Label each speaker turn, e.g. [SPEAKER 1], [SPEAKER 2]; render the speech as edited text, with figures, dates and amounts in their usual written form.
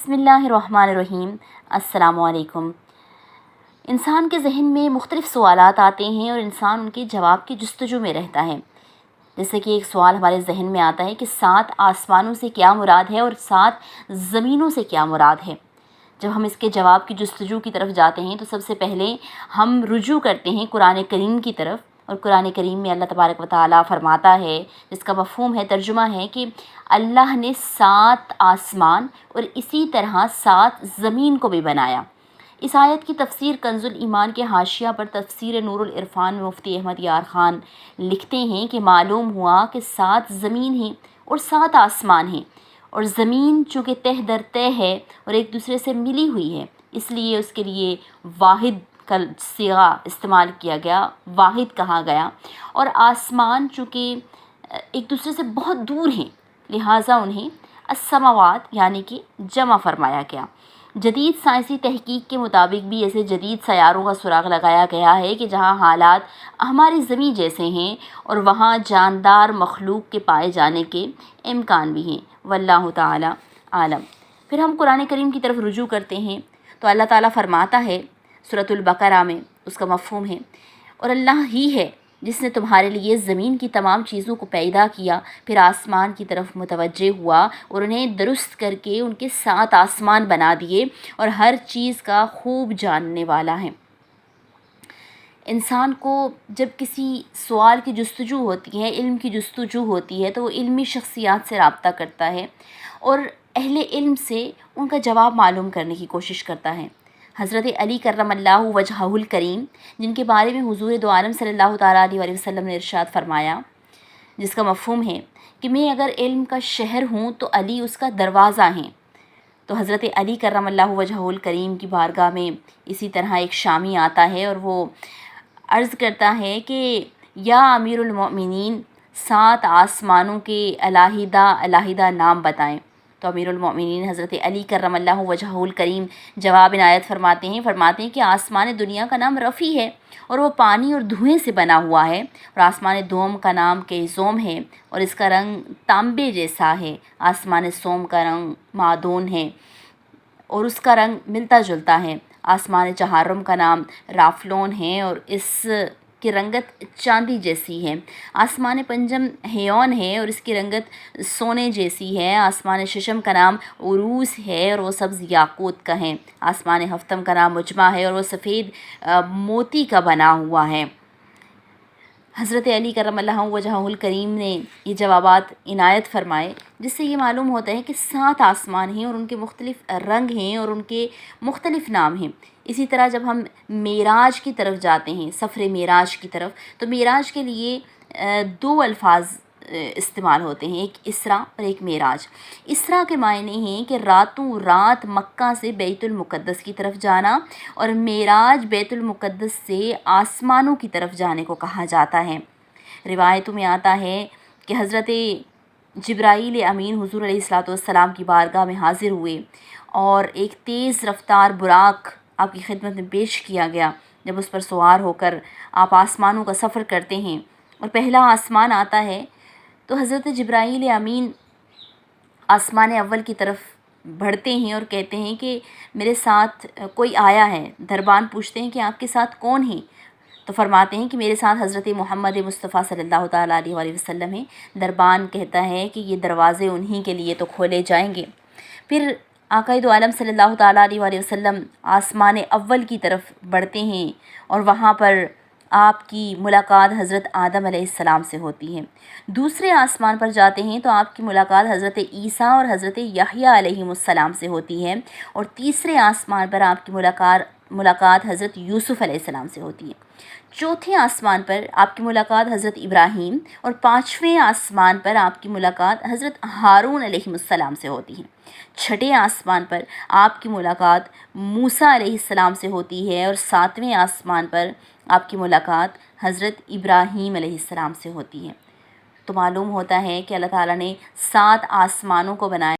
[SPEAKER 1] بسم اللہ الرحمن الرحیم۔ السلام علیکم۔ انسان کے ذہن میں مختلف سوالات آتے ہیں اور انسان ان کے جواب کی جستجو میں رہتا ہے۔ جیسے کہ ایک سوال ہمارے ذہن میں آتا ہے کہ 7 آسمانوں سے کیا مراد ہے اور 7 زمینوں سے کیا مراد ہے۔ جب ہم اس کے جواب کی جستجو کی طرف جاتے ہیں تو سب سے پہلے ہم رجوع کرتے ہیں قرآن کریم کی طرف، اور قرآن کریم میں اللہ تبارک و تعالیٰ فرماتا ہے، جس کا مفہوم ہے، ترجمہ ہے کہ اللہ نے 7 آسمان اور اسی طرح 7 زمین کو بھی بنایا۔ اس آیت کی تفسیر کنز الایمان کے حاشیہ پر تفسیر نور العرفان میں مفتی احمد یار خان لکھتے ہیں کہ معلوم ہوا کہ 7 زمین ہیں اور 7 آسمان ہیں، اور زمین چونکہ تہ در تہ ہے اور ایک دوسرے سے ملی ہوئی ہے، اس لیے اس کے لیے واحد کا صیغہ استعمال کیا گیا، واحد کہا گیا، اور آسمان چونکہ ایک دوسرے سے بہت دور ہیں لہٰذا انہیں السماوات یعنی کہ جمع فرمایا گیا۔ جدید سائنسی تحقیق کے مطابق بھی ایسے جدید سیاروں کا سراغ لگایا گیا ہے کہ جہاں حالات ہماری زمین جیسے ہیں اور وہاں جاندار مخلوق کے پائے جانے کے امکان بھی ہیں، واللہ تعالی عالم۔ پھر ہم قرآن کریم کی طرف رجوع کرتے ہیں تو اللہ تعالیٰ فرماتا ہے سورۃ البقرہ میں، اس کا مفہوم ہے، اور اللہ ہی ہے جس نے تمہارے لیے زمین کی تمام چیزوں کو پیدا کیا، پھر آسمان کی طرف متوجہ ہوا اور انہیں درست کر کے ان کے 7 آسمان بنا دیے، اور ہر چیز کا خوب جاننے والا ہے۔ انسان کو جب کسی سوال کی جستجو ہوتی ہے، علم کی جستجو ہوتی ہے، تو وہ علمی شخصیات سے رابطہ کرتا ہے اور اہل علم سے ان کا جواب معلوم کرنے کی کوشش کرتا ہے۔ حضرت علی کرم اللہ وجہہ الکریم، جن کے بارے میں حضور دو عالم صلی اللہ تعالیٰ علیہ وسلم نے ارشاد فرمایا، جس کا مفہوم ہے کہ میں اگر علم کا شہر ہوں تو علی اس کا دروازہ ہیں، تو حضرت علی کرم اللہ وجہہ الکریم کی بارگاہ میں اسی طرح ایک شامی آتا ہے اور وہ عرض کرتا ہے کہ یا امیر المؤمنین، 7 آسمانوں کے علیحدہ علیحدہ نام بتائیں۔ تو امیر المؤمنین حضرت علی کرم اللہ وجہہ الکریم جواب عنایت فرماتے ہیں کہ آسمان دنیا کا نام رفیع ہے اور وہ پانی اور دھوئیں سے بنا ہوا ہے، اور آسمان دوم کا نام کیزوم ہے اور اس کا رنگ تانبے جیسا ہے، آسمان سوم کا رنگ معدون ہے اور اس کا رنگ ملتا جلتا ہے، آسمان چہارم کا نام رافلون ہے اور اس کی رنگت چاندی جیسی ہے، آسمان پنجم ہیون ہے اور اس کی رنگت سونے جیسی ہے، آسمان ششم کا نام عروس ہے اور وہ سبز یاقوت کا ہے، آسمان ہفتم کا نام مجمع ہے اور وہ سفید موتی کا بنا ہوا ہے۔ حضرت علی کرم اللہ وجہہ الکریم نے یہ جوابات عنایت فرمائے، جس سے یہ معلوم ہوتا ہے کہ 7 آسمان ہیں اور ان کے مختلف رنگ ہیں اور ان کے مختلف نام ہیں۔ اسی طرح جب ہم معراج کی طرف جاتے ہیں، سفر معراج کی طرف، تو معراج کے لیے 2 الفاظ استعمال ہوتے ہیں، ایک اسراء اور ایک معراج۔ اسراء کے معنی ہیں کہ راتوں رات مکہ سے بیت المقدس کی طرف جانا، اور معراج بیت المقدس سے آسمانوں کی طرف جانے کو کہا جاتا ہے۔ روایتوں میں آتا ہے کہ حضرت جبرائیل امین حضور علیہ السلام کی بارگاہ میں حاضر ہوئے اور ایک تیز رفتار براق آپ کی خدمت میں پیش کیا گیا۔ جب اس پر سوار ہو کر آپ آسمانوں کا سفر کرتے ہیں اور پہلا آسمان آتا ہے تو حضرت جبرائیل امین آسمان اول کی طرف بڑھتے ہیں اور کہتے ہیں کہ میرے ساتھ کوئی آیا ہے۔ دربان پوچھتے ہیں کہ آپ کے ساتھ کون ہیں؟ تو فرماتے ہیں کہ میرے ساتھ حضرت محمد مصطفیٰ صلی اللہ تعالیٰ علیہ وسلم ہیں۔ دربان کہتا ہے کہ یہ دروازے انہی کے لیے تو کھولے جائیں گے۔ پھر آقا دو عالم صلی اللہ تعالیٰ علیہ وسلم آسمان اول کی طرف بڑھتے ہیں اور وہاں پر آپ کی ملاقات حضرت آدم علیہ السلام سے ہوتی ہے۔ دوسرے آسمان پر جاتے ہیں تو آپ کی ملاقات حضرت عیسیٰ اور حضرت یحییٰ علیہ السلام سے ہوتی ہے، اور تیسرے آسمان پر آپ کی ملاقات حضرت یوسف علیہ السلام سے ہوتی ہے۔ چوتھے آسمان پر آپ کی ملاقات حضرت ابراہیم اور 5ویں آسمان پر آپ کی ملاقات حضرت ہارون علیہ السلام سے ہوتی ہے۔ چھٹے آسمان پر آپ کی ملاقات موسیٰ علیہ السلام سے ہوتی ہے اور 7ویں آسمان پر آپ کی ملاقات حضرت ابراہیم علیہ السلام سے ہوتی ہے۔ تو معلوم ہوتا ہے کہ اللہ تعالیٰ نے 7 آسمانوں کو بنایا۔